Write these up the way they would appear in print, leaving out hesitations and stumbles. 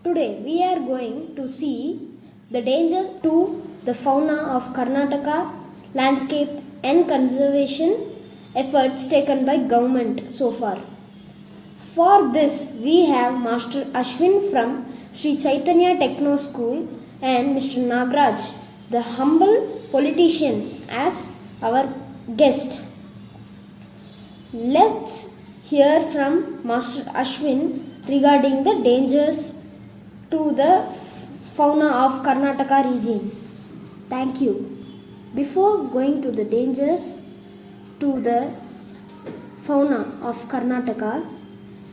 Today we are going to see the dangers to the fauna of Karnataka, landscape and conservation efforts taken by government so far. For this we have Master Ashwin from Sri Chaitanya Techno School and Mr. Nagraj, the humble politician, as our guest. Let's hear from Master Ashwin regarding the dangers to the fauna of Karnataka region. Thank you. Before going to the dangers to the fauna of Karnataka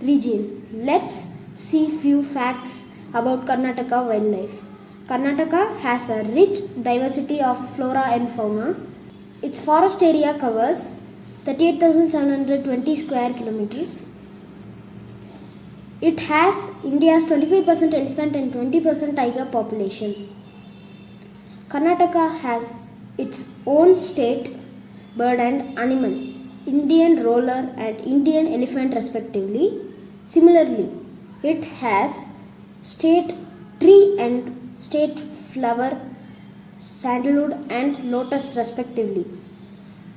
region, let's see few facts about Karnataka wildlife. Karnataka has a rich diversity of flora and fauna. Its forest area covers 38,720 square kilometers. It has India's 25% elephant and 20% tiger population. Karnataka has its own state bird and animal, Indian roller and Indian elephant respectively. Similarly, it has state tree and state flower, sandalwood and lotus respectively.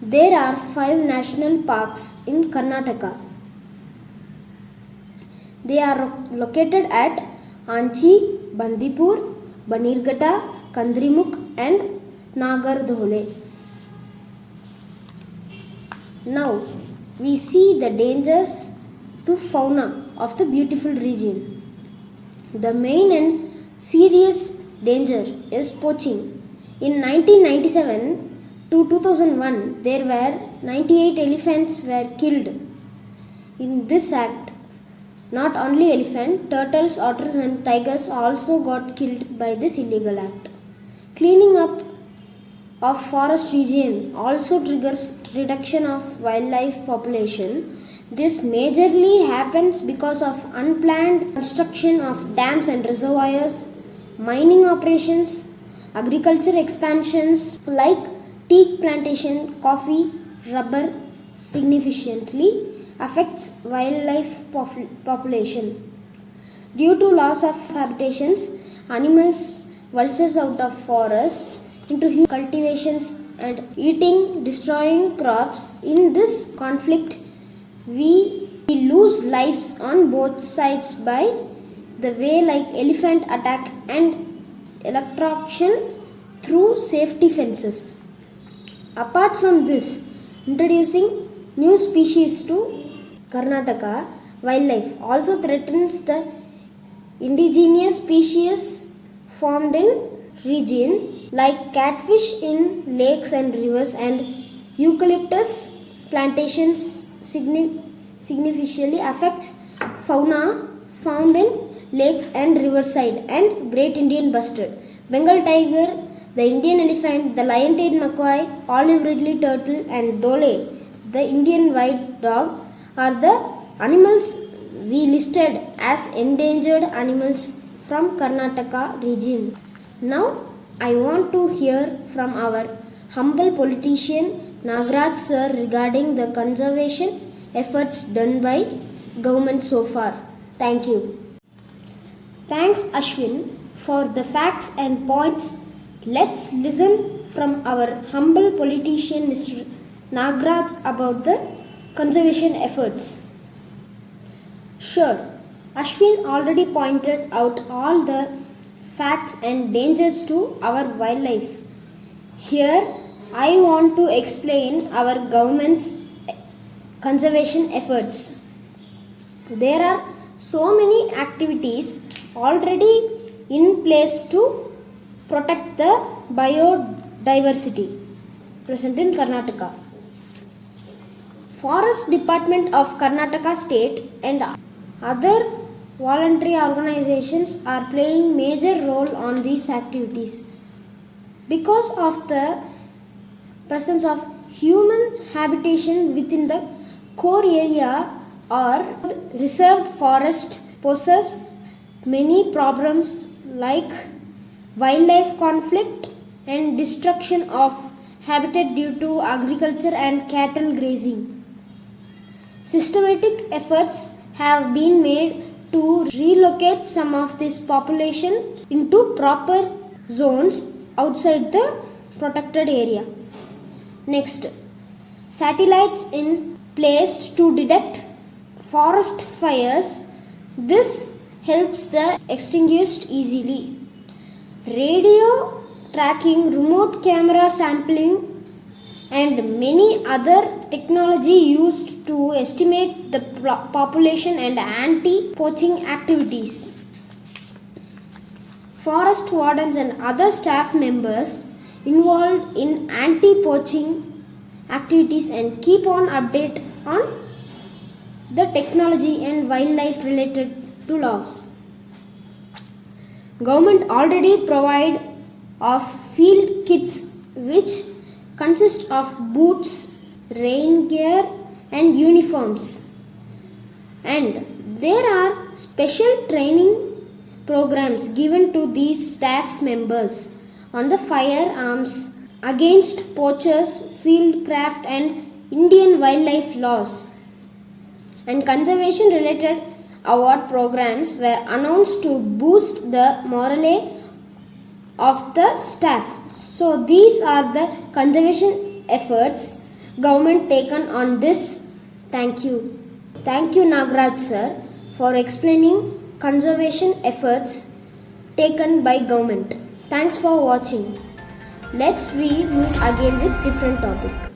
There are 5 national parks in Karnataka. They are located at Anchi, Bandipur, Banirghata, Kandrimukh and Nagardhole. Now we see the dangers to fauna of the beautiful region. The main and serious danger is poaching. In 1997 to 2001, there were 98 elephants were killed. In this act, not only elephant, turtles, otters and tigers also got killed by this illegal act. Cleaning up of forest region also triggers reduction of wildlife population. This majorly happens because of unplanned construction of dams and reservoirs, mining operations, agriculture expansions like teak plantation, coffee, rubber significantly affects wildlife population. Due to loss of habitations, animals vultures out of forest into human cultivations and eating, destroying crops. In this conflict, we lose lives on both sides by the way like elephant attack and electrocution through safety fences. Apart from this, introducing new species to Karnataka wildlife also threatens the indigenous species formed in region like catfish in lakes and rivers and eucalyptus plantations significantly affects fauna found in lakes and riverside and Great Indian Bustard, Bengal tiger, the Indian elephant, the lion-tailed macaque, olive ridley turtle and dhole, the Indian white dog are the animals we listed as endangered animals from Karnataka region. Now I want to hear from our humble politician Nagraj sir regarding the conservation efforts done by government so far. Thank you. Thanks Ashwin for the facts and points. Let's listen from our humble politician Mr. Nagraj about the conservation efforts. Sure, Ashwin already pointed out all the facts and dangers to our wildlife. Here, I want to explain our government's conservation efforts. There are so many activities already in place to protect the biodiversity present in Karnataka. Forest Department of Karnataka State and other voluntary organizations are playing major role on these activities. Because of the presence of human habitation within the core area or reserved forest poses many problems like wildlife conflict and destruction of habitat due to agriculture and cattle grazing. Systematic efforts have been made to relocate some of this population into proper zones outside the protected area. Next, satellites in placed to detect forest fires. This helps the extinguished easily. Radio tracking, remote camera sampling, and many other technology used to estimate the population and anti-poaching activities. Forest wardens and other staff members involved in anti-poaching activities and keep on update on the technology and wildlife related to laws. Government already provide of field kits which consist of boots, rain gear and uniforms, and there are special training programs given to these staff members on the firearms against poachers, field craft and Indian wildlife laws, and conservation related award programs were announced to boost the morale of the staff. So these are the conservation efforts government taken on this. Thank you. Thank you Nagraj sir for explaining conservation efforts taken by government. Thanks for watching. Let's we meet again with different topic.